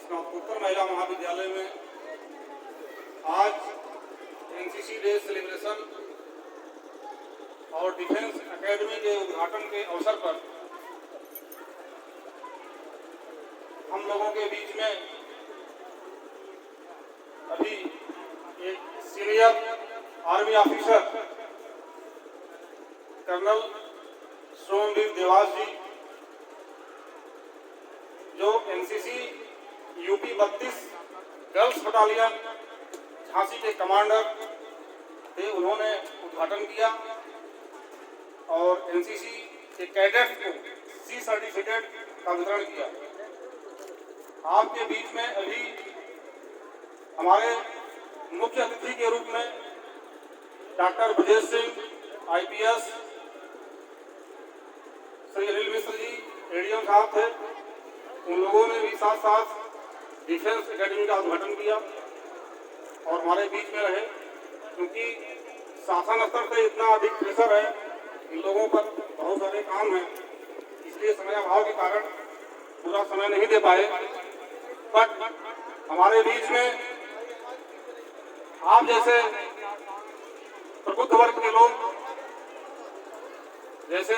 स्नातकोत्तर महिला महाविद्यालय में आज एनसीसी डे सेलिब्रेशन और डिफेंस एकेडमी के उद्घाटन के अवसर पर हम लोगों के बीच में अभी एक senior army officer colonel Somvir Dewas ji, जो NCC UP 32 girls battalion Jhansi के कमांडर थे, उन्होंने उद्घाटन किया और एनसीसी के कैडेट को सी सर्टिफिकेट का वितरण किया। आपके बीच में अभी हमारे मुख्य अतिथि के रूप में doctor Brajesh Singh IPS, Shri Anil Mishra ji ADM साहब थे। उन लोगों ने भी साथ साथ डिफेंस एकेडमी का उद्घाटन किया और हमारे बीच में रहे, क्योंकि शासन स्तर से इतना अधिक प्रेशर है इन लोगों पर, बहुत सारे काम हैं, इसलिए समय अभाव के कारण पूरा समय नहीं दे पाए। बट हमारे बीच में आप जैसे प्रबुद्ध वर्ग के लोग, जैसे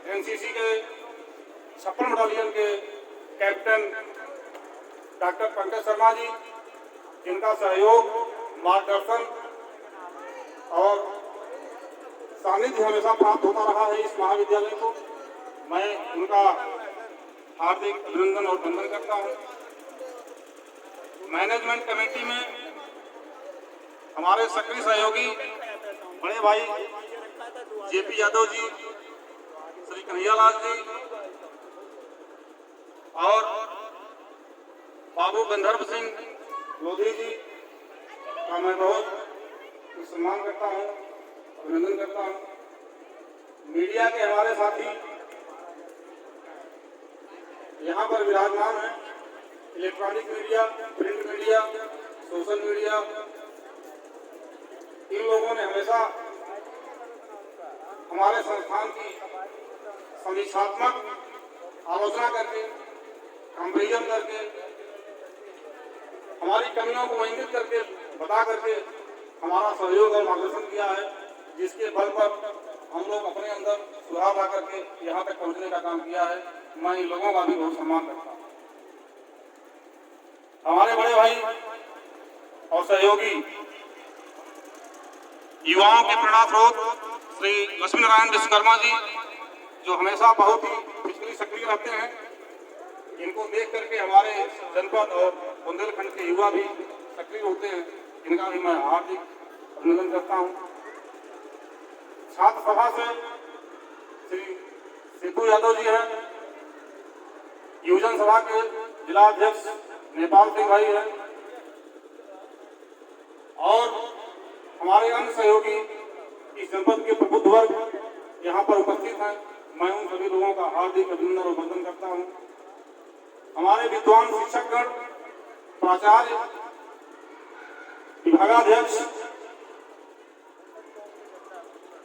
एनसीसी के 56 बटालियन के कैप्टन डॉक्टर पंकज शर्मा जी, जिनका सहयोग, मार्गदर्शन और सानिध्य हमेशा प्राप्त होता रहा है इस महाविद्यालय को, मैं उनका हार्दिक अभिनंदन और वंदन करता हूं। मैनेजमेंट कमेटी में हमारे सक्रिय सहयोगी बड़े भाई जेपी यादव जी, श्री कन्हैयालाल जी और बाबू गंधर्व सिंह लोधी जी का मैं बहुत सम्मान करता हूं, अभिनंदन करता हूं। मीडिया के हमारे साथी यहाँ पर विराजमान हैं, electronic media, print media, social media, इन लोगों ने हमेशा हमारे संस्थान की समीक्षात्मक आलोचना करके, कंपेरिजन करके, हमारी कमियों को इंगित करके, बता करके हमारा सहयोग और मार्गदर्शन किया है, जिसके बल पर हम लोग अपने अंदर सुधार ला करके यहाँ तक पहुँचने का काम किया है। मैं इन लोगों का भी बहुत सम्मान करता हूँ। हमारे बड़े भाई और सहयोगी युवाओं के प्रेरणा स्रोत श्री लक्ष्मी नारायण विश्वकर्मा जी, जो हमेशा बहुत ही फिजिकली सक्रिय रहते हैं, इनको देख करके हमारे जनपद और बुंदेलखंड के युवा भी सक्रिय होते हैं, इनका भी मैं हार्दिक अभिनंदन करता हूं। छात्र सभा से श्री सिद्धू यादव जी हैं, युवजन सभा के जिला अध्यक्ष नेपाल सिंह भाई हैं और हमारे अन्य सहयोगी इस जनपद के प्रबुद्ध वर्ग यहाँ पर उपस्थित हैं। मैं उन सभी लोगों का हार्दिक अभिनंदन और वंदन करता हूँ। हमारे विद्वान शिक्षकगण, प्राचार्य, विभागाध्यक्ष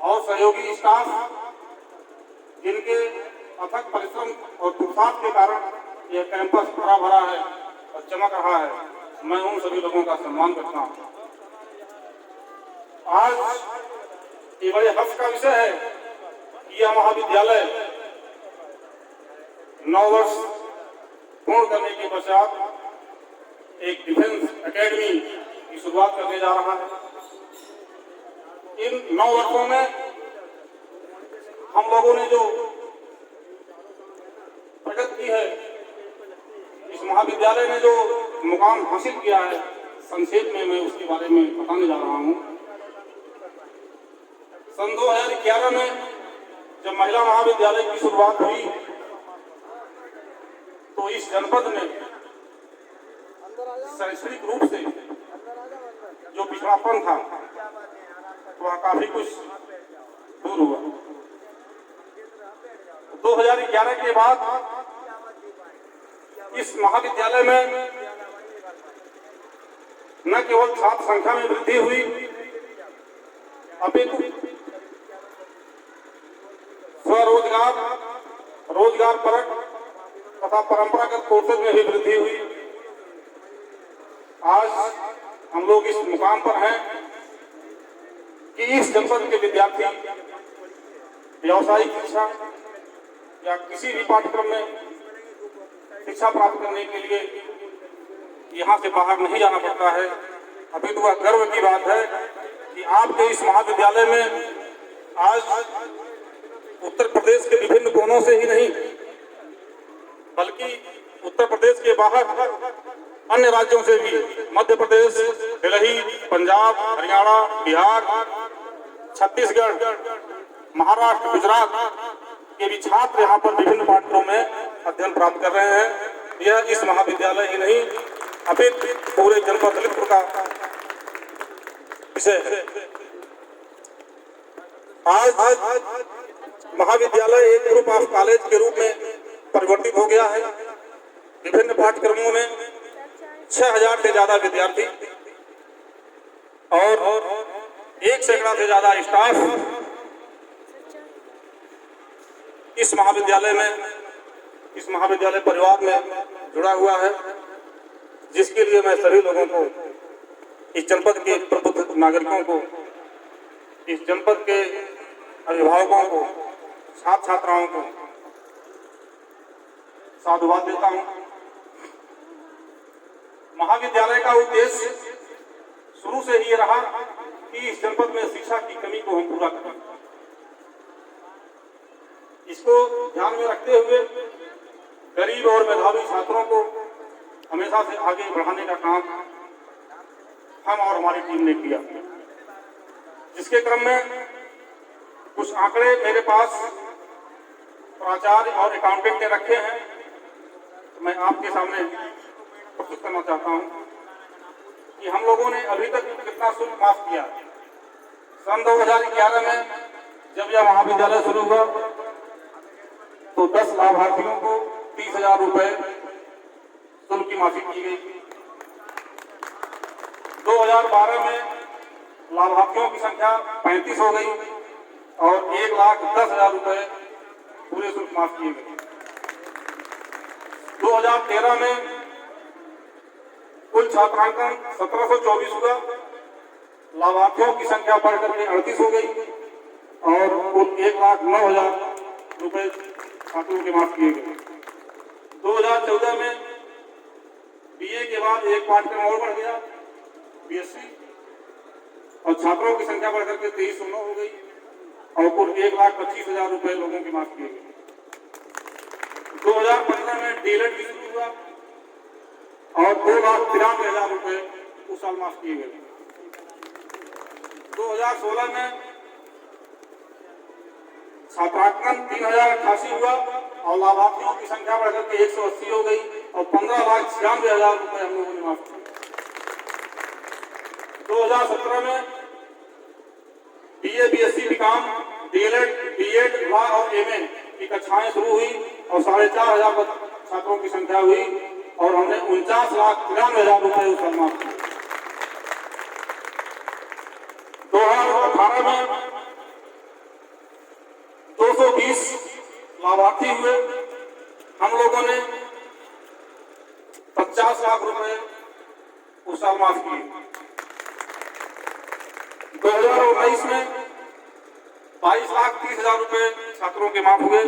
और सहयोगी स्टाफ, जिनके अथक परिश्रम और पुरुषार्थ के कारण यह कैंपस भरा भरा है और चमक रहा है, मैं उन सभी लोगों का सम्मान करता हूँ। आज ये बड़े हर्ष का विषय है कि यह महाविद्यालय 9 वर्ष पूर्ण करने के पश्चात एक डिफेंस एकेडमी की शुरुआत करने जा रहा है। इन 9 वर्षों में हम लोगों ने जो प्रगति की है, इस महाविद्यालय ने जो मुकाम हासिल किया है, संक्षेप में मैं उसके बारे में बताने जा रहा हूँ। सन 2011 में जब महिला महाविद्यालय की शुरुआत हुई तो इस जनपद में शैक्षणिक रूप से जो पिछड़ापन था वह काफी कुछ दूर हुआ। 2011 के बाद इस महाविद्यालय में न केवल छात्र संख्या में वृद्धि हुई, अपितु स्वरोजगार, रोजगार परक तथा परंपरागत कोर्सेज में भी वृद्धि हुई। आज हम लोग इस मुकाम पर हैं कि इस जनपद के विद्यार्थी व्यावसायिक शिक्षा या किसी भी पाठ्यक्रम में शिक्षा प्राप्त करने के लिए यहाँ से बाहर नहीं जाना पड़ता है। अभी तो वह गर्व की बात है कि आपके इस महाविद्यालय में आज उत्तर प्रदेश के विभिन्न कोनों से ही नहीं बल्कि उत्तर प्रदेश के बाहर अन्य राज्यों से भी, मध्य प्रदेश, दिल्ली, पंजाब, हरियाणा, बिहार, छत्तीसगढ़, महाराष्ट्र, गुजरात के भी छात्र यहाँ पर विभिन्न पाठ्यक्रमों में अध्ययन प्राप्त कर रहे हैं। यह इस महाविद्यालय ही नहीं अपितु पूरे जनपद ललितपुर का विषय है। आज महाविद्यालय एक ग्रुप ऑफ कॉलेज के रूप में परिवर्तित हो गया है। विभिन्न पाठ्यक्रमों में 6000 से ज्यादा विद्यार्थी और 1 सैकड़ा से ज्यादा स्टाफ इस महाविद्यालय परिवार में जुड़ा हुआ है, जिसके लिए मैं सभी लोगों को, इस जनपद के प्रबुद्ध नागरिकों को, इस जनपद के अभिभावकों को, छात्र छात्राओं को साधुवाद देता हूं। महाविद्यालय का उद्देश्य शुरू से ही रहा कि इस जनपद में शिक्षा की कमी को हम पूरा करें। इसको ध्यान में रखते हुए गरीब और मेधावी छात्रों को हमेशा से आगे बढ़ाने का काम हम और हमारी टीम ने किया, जिसके क्रम में कुछ आंकड़े मेरे पास प्राचार्य और अकाउंटेंट ने रखे हैं, तो मैं आपके सामने प्रस्तुत करना चाहता हूं कि हम लोगों ने अभी तक कितना शुल्क माफ किया। सन 2011 में जब यह महाविद्यालय शुरू हुआ तो 10 लाभार्थियों को 30,000 रुपए शुल्क की माफी की गई। 2012 में लाभार्थियों की संख्या 35 हो गई और 1,10,000 रुपए पूरे शुल्क माफ किए गए। 2013 में कुल छात्रांकन 1724 हुआ, लाभार्थियों की संख्या बढ़कर के 38 हो गई और कुल 1,09,000 रुपए छात्रों के माफ किए गए। 2014 में बीए के बाद एक पाठ्यक्रम और बढ़ गया, बीएससी, और छात्रों की संख्या बढ़कर के 2309 हो गई और कुल 1,25,000 रुपए लोगों के माफ किए गए। 2015 में डीएलएड भी शुरू हुआ और 2,93,000 रुपए उस साल माफ किए गए। 2016 में छात्रांकन 3,088 हुआ और लाभार्थियों की संख्या बढ़कर के 180 हो गई और 15,96,000 रुपए हम लोगों ने माफ किए। 2017 में BA, BSc, BCom, DElEd, BEd, law और एमए की कक्षाएं शुरू हुई और 4,500 छात्रों की संख्या हुई और हमने 49,93,000 रुपए उस साल माफ किए। 2018 में 220 लाभार्थी हुए, हम लोगों ने 50 लाख रुपए उस साल माफ किए। 2019 में 22,30,000 रुपए छात्रों के माफ हुए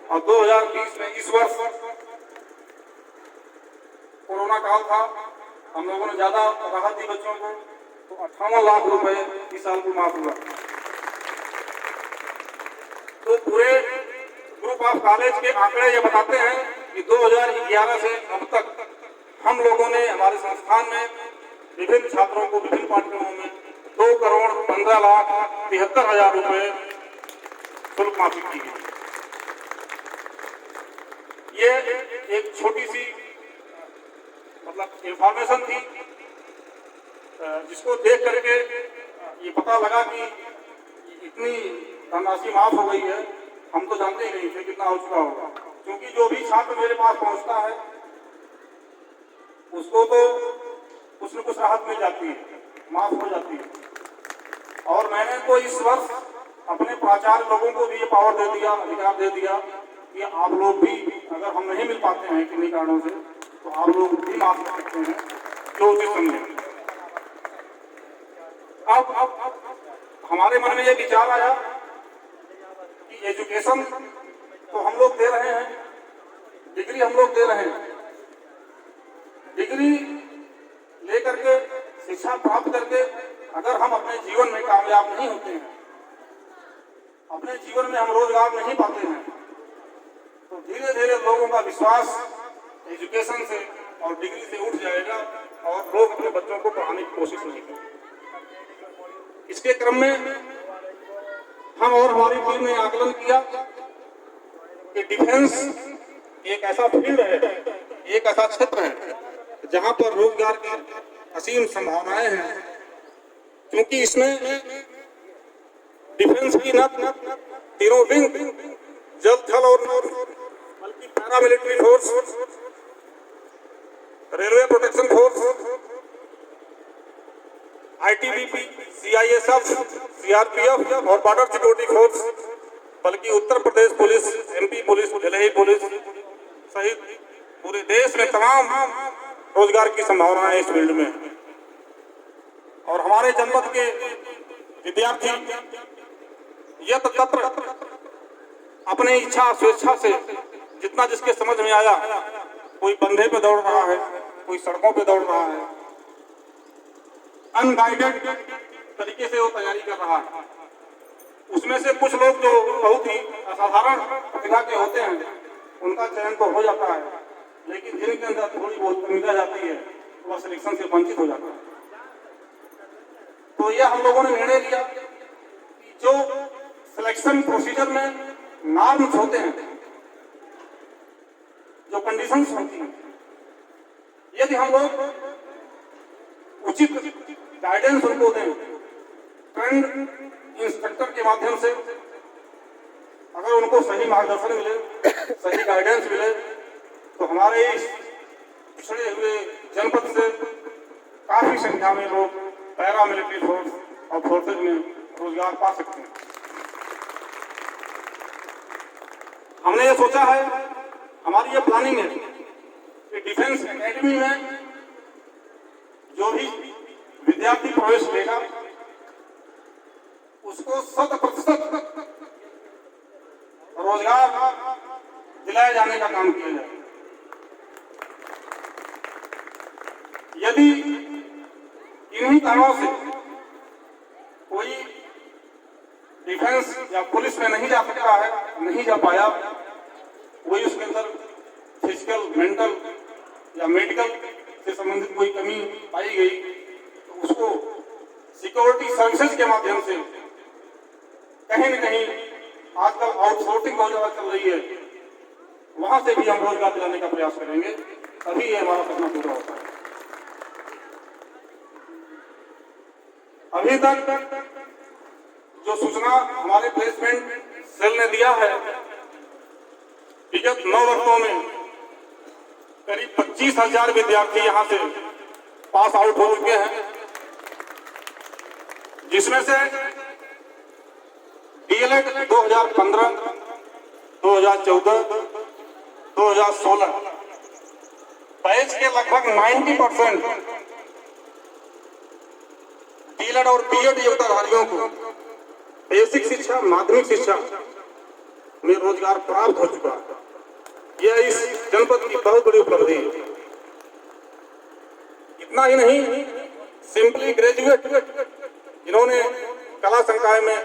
और 2020 में, इस वर्ष कोरोना काल था, हम लोगों ने ज्यादा राहत दी बच्चों को, तो 58 लाख रुपए इस साल को माफ हुआ। तो पूरे ग्रुप ऑफ कॉलेज के आंकड़े ये बताते हैं कि 2011 से अब तक हम लोगों ने हमारे संस्थान में विभिन्न छात्रों को विभिन्न पाठ्यक्रमों में 2,15,73,000 रुपए शुल्क माफी की गई। ये एक छोटी सी इंफॉर्मेशन थी, जिसको देख करके ये पता लगा कि इतनी धनराशि माफ हो गई है। हम तो जानते ही नहीं थे कितना हो चुका होगा, क्योंकि जो भी छात्र मेरे पास पहुंचता है उसको तो कुछ न कुछ राहत मिल जाती है, माफ हो जाती है। और मैंने तो इस वर्ष अपने प्राचार्य लोगों को भी ये पावर दे दिया, अधिकार दे दिया कि आप लोग भी, अगर हम नहीं मिल पाते हैं किन्हीं कारणों से, तो आप लोग भी माफ कर सकते हैं। ज्योतिष समझें। अब हमारे मन में ये विचार आया कि एजुकेशन तो हम लोग दे रहे हैं, डिग्री हम लोग दे रहे हैं, डिग्री लेकर के शिक्षा प्राप्त करके अगर हम अपने जीवन में कामयाब नहीं होते हैं, अपने जीवन में हम रोजगार नहीं पाते हैं, तो धीरे धीरे लोगों का विश्वास एजुकेशन से और डिग्री से उठ जाएगा और लोग अपने बच्चों को पढ़ाने की कोशिश नहीं करेंगे। इसके क्रम में हम और हमारी टीम ने आकलन किया कि डिफेंस एक ऐसा फील्ड है, एक ऐसा क्षेत्र है जहां पर रोजगार की असीम संभावनाएं हैं, क्योंकि इसमें डिफेंस की न तीनों विंग, जल, थल और नौर, बल्कि paramilitary force, railway protection force, ITBP, CISF, CRPF और बॉर्डर सिक्योरिटी फोर्स, बल्कि Uttar Pradesh police, MP police, Delhi police सहित पूरे देश में तमाम रोजगार की संभावनाएं इस फील्ड में। और हमारे जनपद के विद्यार्थी यत्र तत्र अपने इच्छा स्वेच्छा से जितना जिसके समझ में आया, कोई बंधे पे दौड़ रहा है, कोई सड़कों पे दौड़ रहा है, अनगाइडेड तरीके से वो तैयारी कर रहा है। उसमें से कुछ लोग जो बहुत ही असाधारण प्रतिभा के होते हैं उनका चयन तो हो जाता है, लेकिन जिनके अंदर थोड़ी बहुत कमी रह जाती है वह सिलेक्शन से वंचित हो जाता है। तो यह हम लोगों ने निर्णय लिया कि जो सिलेक्शन प्रोसीजर में नॉर्म्स होते हैं, जो कंडीशंस होती हैं, यदि हम लोग उचित गाइडेंस उनको दें, ट्रेंड इंस्ट्रक्टर के माध्यम से अगर उनको सही मार्गदर्शन मिले, सही गाइडेंस मिले, तो हमारे इस पिछड़े हुए जनपद से काफी संख्या में लोग पैरामिलिट्री फोर्स और फोर्सेज में रोजगार पा सकते हैं। हमने ये सोचा है, हमारी ये प्लानिंग है कि डिफेंस एकेडमी में जो भी विद्यार्थी प्रवेश लेगा उसको 100% रोजगार दिलाए जाने का काम किया जाए। यदि इन्हीं कारणों से कोई डिफेंस या पुलिस में नहीं जा सकता है, नहीं जा पाया, कोई उसके अंदर फिजिकल, मेंटल या मेडिकल से संबंधित कोई कमी पाई गई, तो उसको सिक्योरिटी सर्विसेज के माध्यम से कहीं न कहीं आजकल आउटसोर्सिंग बहुत ज्यादा चल रही है, वहां से भी हम रोजगार दिलाने का प्रयास करेंगे, तभी ये हमारा सपना पूरा होता है। अभी तक जो सूचना हमारे प्लेसमेंट सेल ने दिया है, विगत 9 वर्षों में करीब 25,000 विद्यार्थी यहां से पास आउट हो चुके हैं, जिसमें से डीएलएड 2015, 2014, 2016 बैच के लगभग 90% डीएलएड और बीएड योग्यताधारियों को बेसिक शिक्षा, माध्यमिक शिक्षा में रोजगार प्राप्त हो चुका है। यह इस जनपद की बहुत बड़ी उपलब्धि है। इतना ही नहीं, सिंपली ग्रेजुएट जिन्होंने कला संकाय में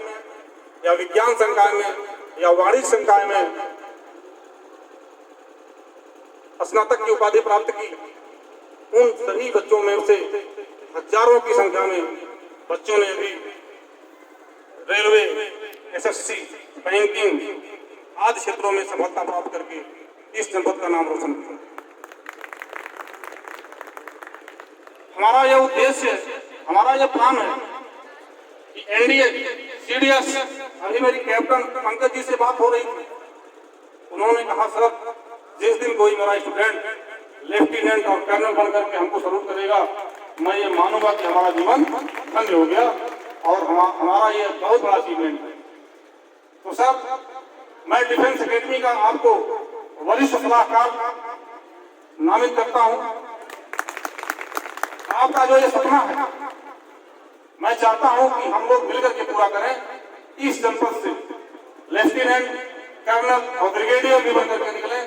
या विज्ञान संकाय में या वाणिज्य संकाय में स्नातक की उपाधि प्राप्त की, उन सभी बच्चों में से हजारों की संख्या में बच्चों ने भी रेलवे, एसएससी, बैंकिंग आदि क्षेत्रों में सफलता प्राप्त करके इस जनपद का नाम रोशन किया। हमारा यह उद्देश्य, हमारा यह प्लान है कि एनडीए, सीडीएस, अभी मेरी कैप्टन पंकज जी से बात हो रही थी, उन्होंने कहा सर जिस दिन कोई मेरा स्टूडेंट लेफ्टिनेंट और कर्नल बनकर के हमको सल्यूट करेगा, मैं ये मानूंगा कि हमारा जीवन धन्य हो गया और हमारा ये बहुत बड़ा अचीवमेंट है। तो सर मैं डिफेंस एकेडमी का आपको वरिष्ठ सलाहकार नामित करता हूं आपका जो ये सपना है, मैं चाहता हूं कि हम लोग मिलकर के पूरा करें। इस जनपद से लेफ्टिनेंट, कर्नल और ब्रिगेडियर भी बनकर के निकले,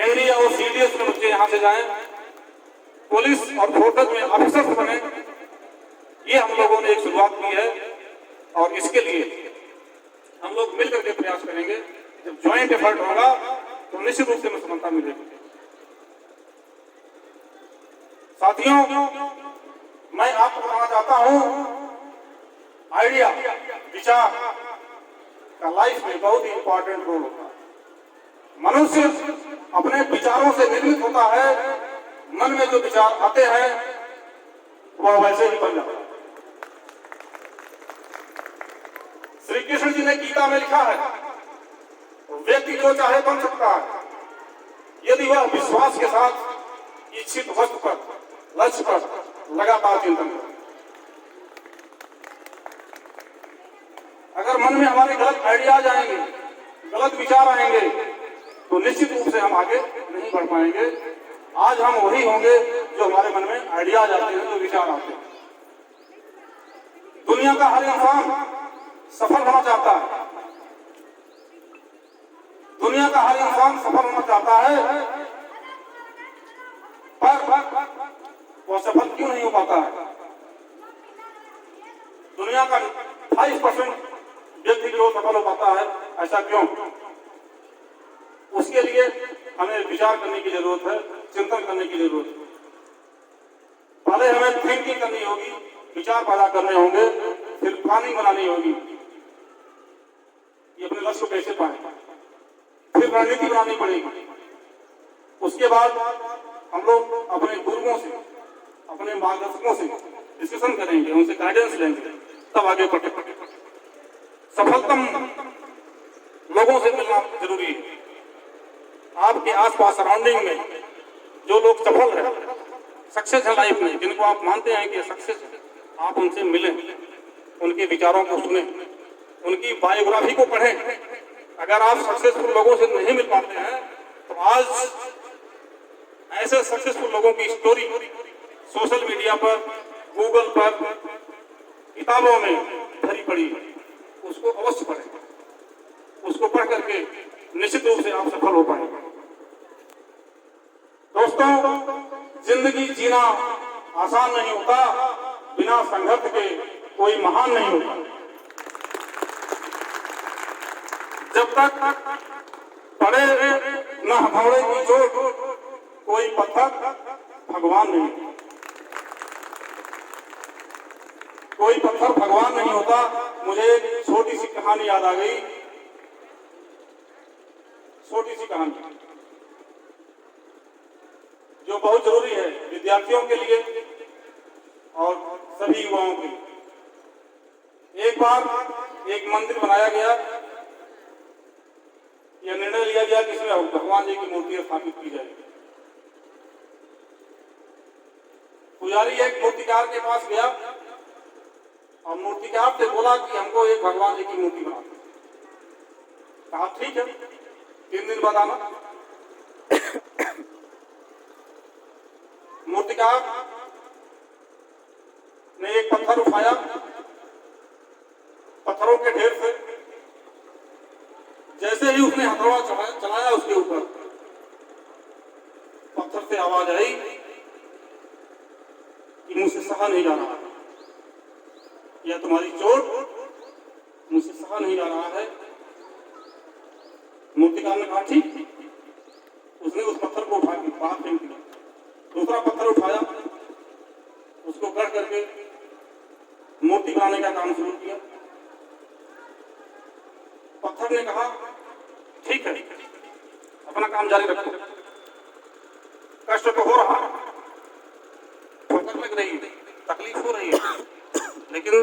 एरिया और सीडीएस में बच्चे यहां से जाएं, पुलिस और फोर्सेज में ऑफिसर्स बने। ये हम लोगों ने एक शुरुआत की है और इसके लिए हम लोग मिलकर के प्रयास करेंगे। जब ज्वाइंट एफर्ट होगा तो निश्चित रूप से हमें सफलता मिलेगी। साथियों, मैं आपको बताना चाहता हूं, आइडिया, विचार का लाइफ में बहुत ही इंपॉर्टेंट रोल होता है। मनुष्य अपने विचारों से निर्मित होता है। मन में जो विचार आते हैं वह वैसे ही बन जाता है। श्री कृष्ण जी ने गीता में लिखा है, व्यक्ति जो चाहे बन सकता है यदि वह विश्वास के साथ इच्छित वस्तु पर, लक्ष्य पर लगातार चिंतन करे। अगर मन में हमारे गलत आइडियाज आएंगे, गलत विचार आएंगे, तो निश्चित रूप से हम आगे नहीं बढ़ पाएंगे। आज हम वही होंगे जो हमारे मन में आइडियाज आते हैं, जो विचार आते हैं। दुनिया का हर इंसान सफल होना चाहता है। दुनिया का हर इंसान सफल होना चाहता है, पर वो सफल क्यों नहीं हो पाता है? दुनिया का 5% व्यक्ति जो सफल हो पाता है, ऐसा क्यों? उसके लिए हमें विचार करने की जरूरत है, चिंतन करने की जरूरत है। पहले हमें थिंकिंग करनी होगी, विचार पैदा करने होंगे, फिर प्लानिंग बनानी होगी कि अपने लक्ष्य को कैसे पाएं, फिर रणनीति बनानी पड़ेगी। उसके बाद हम लोग अपने गुरुओं से, अपने मार्गदर्शकों से डिस्कशन करेंगे, उनसे गाइडेंस लेंगे, तब आगे बढ़ेंगे। सफलतम लोगों से मिलना जरूरी है। आपके आसपास सराउंडिंग में जो लोग सफल है, सक्सेस है लाइफ में, जिनको आप मानते हैं कि सक्सेस है, आप उनसे मिलें, उनके विचारों को सुने, उनकी बायोग्राफी को पढ़ें। अगर आप सक्सेसफुल लोगों से नहीं मिल पाते हैं तो आज ऐसे सक्सेसफुल लोगों की स्टोरी सोशल मीडिया पर, गूगल पर, किताबों में भरी पड़ी है। उसको अवश्य पढ़ें। उसको पढ़ करके निश्चित रूप से आप सफल हो पाएंगे। दोस्तों, जिंदगी जीना आसान नहीं होता, बिना संघर्ष के कोई महान नहीं होता। जब तक पड़े न हथौड़े की चोट, कोई पत्थर भगवान नहीं। कोई पत्थर भगवान नहीं होता। मुझे एक छोटी सी कहानी याद आ गई, छोटी सी कहानी जो बहुत जरूरी है विद्यार्थियों के लिए और सभी युवाओं के लिए। एक बार एक मंदिर बनाया गया, यह निर्णय लिया गया कि इसमें भगवान जी की मूर्ति स्थापित की जाएगी। पुजारी एक मूर्तिकार के पास गया और मूर्तिकार से बोला कि हमको एक भगवान जी की मूर्ति बना दो। कहा ठीक है, 3 दिन बाद आना। मूर्तिकार ने एक पत्थर उठाया, पत्थरों के ढेर से जैसे ही उसने हथौड़ा चलाया उसके ऊपर, पत्थर से आवाज आई कि मुझसे सहा नहीं जा रहा, यह तुम्हारी चोट मुझसे सहा नहीं जा रहा है। मूर्तिकार ने कहा ठीक। उसने उस पत्थर को उठा के बाहर फेंक दिया। दूसरा पत्थर उठाया, उसको गढ़ करके मूर्ति बनाने का काम शुरू किया। पत्थर ने कहा ठीक है, अपना काम जारी रखो, कष्ट तो हो रहा, ठोकर लग रही है, तकलीफ हो रही है, लेकिन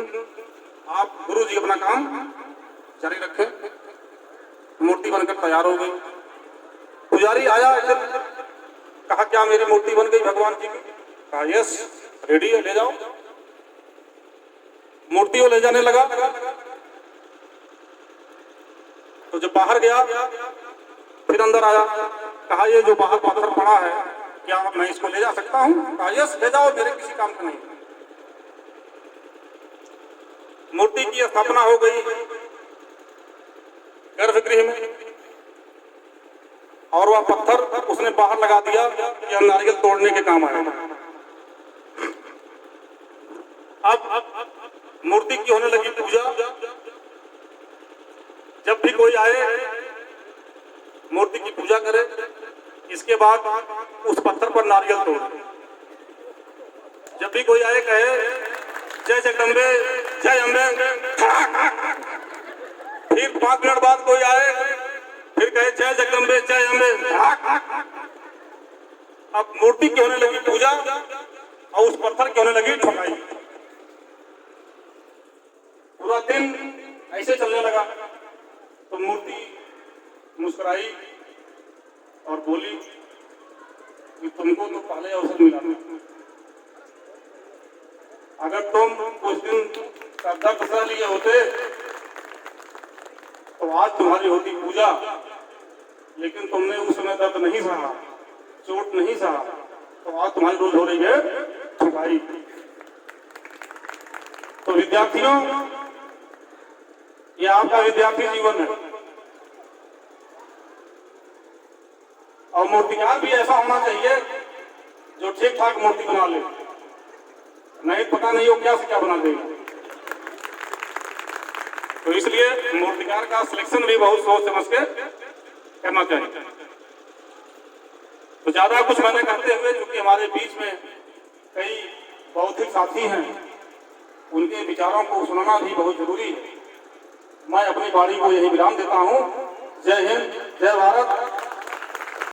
आप गुरु जी अपना काम जारी रखें। मूर्ति बनकर तैयार हो गई। पुजारी आया, इधर कहा क्या मेरी मूर्ति बन गई भगवान जी की? कहा यस, रेडी है, ले जाओ। मूर्ति को ले जाने लगा। तो जब बाहर गया फिर अंदर आया, कहा ये जो बाहर पत्थर पड़ा है क्या मैं इसको ले जा सकता हूँ? कहा यस ले जाओ, मेरे किसी काम का नहीं। मूर्ति की स्थापना हो गई गर्भगृह में, और वह पत्थर उसने बाहर लगा दिया कि हम नारियल तोड़ने के काम आए। अब मूर्ति की होने लगी पूजा। जब भी कोई आए मूर्ति की पूजा करे, इसके बाद उस पत्थर पर नारियल तोड़े। जब भी कोई आए कहे जय जगदम्बे जय अम्बे, फिर 5 मिनट बाद कोई आए फिर कहे जय जगदम्बे जय अम्बे। अब मूर्ति की होने लगी पूजा और उस पत्थर की होने लगी ठुकाई। पूरा दिन ऐसे चलने लगा। तो मूर्ति मुस्कुराई और बोली कि तुमको तो पहले अवसर मिला था, अगर तुम कुछ दिन दर्द सह लिए होते तो आज तुम्हारी होती पूजा, लेकिन तुमने उस समय दर्द नहीं सहा, चोट नहीं सहा, तो आज तुम्हारी रोज हो रही है ठुकाई। तो विद्यार्थियों, ये आपका विद्यार्थी जीवन है, और मूर्तिकार भी ऐसा होना चाहिए जो ठीक ठाक मूर्ति बना ले, नहीं पता नहीं हो क्या से क्या बना देगा। तो इसलिए मूर्तिकार का सिलेक्शन भी बहुत सोच समझ के करना चाहिए। तो ज्यादा कुछ मैंने कहते हुए, क्योंकि हमारे बीच में कई बौद्धिक साथी हैं, उनके विचारों को सुनना भी बहुत जरूरी है। मैं अपनी वाणी को यही विराम देता हूँ। जय हिंद, जय भारत।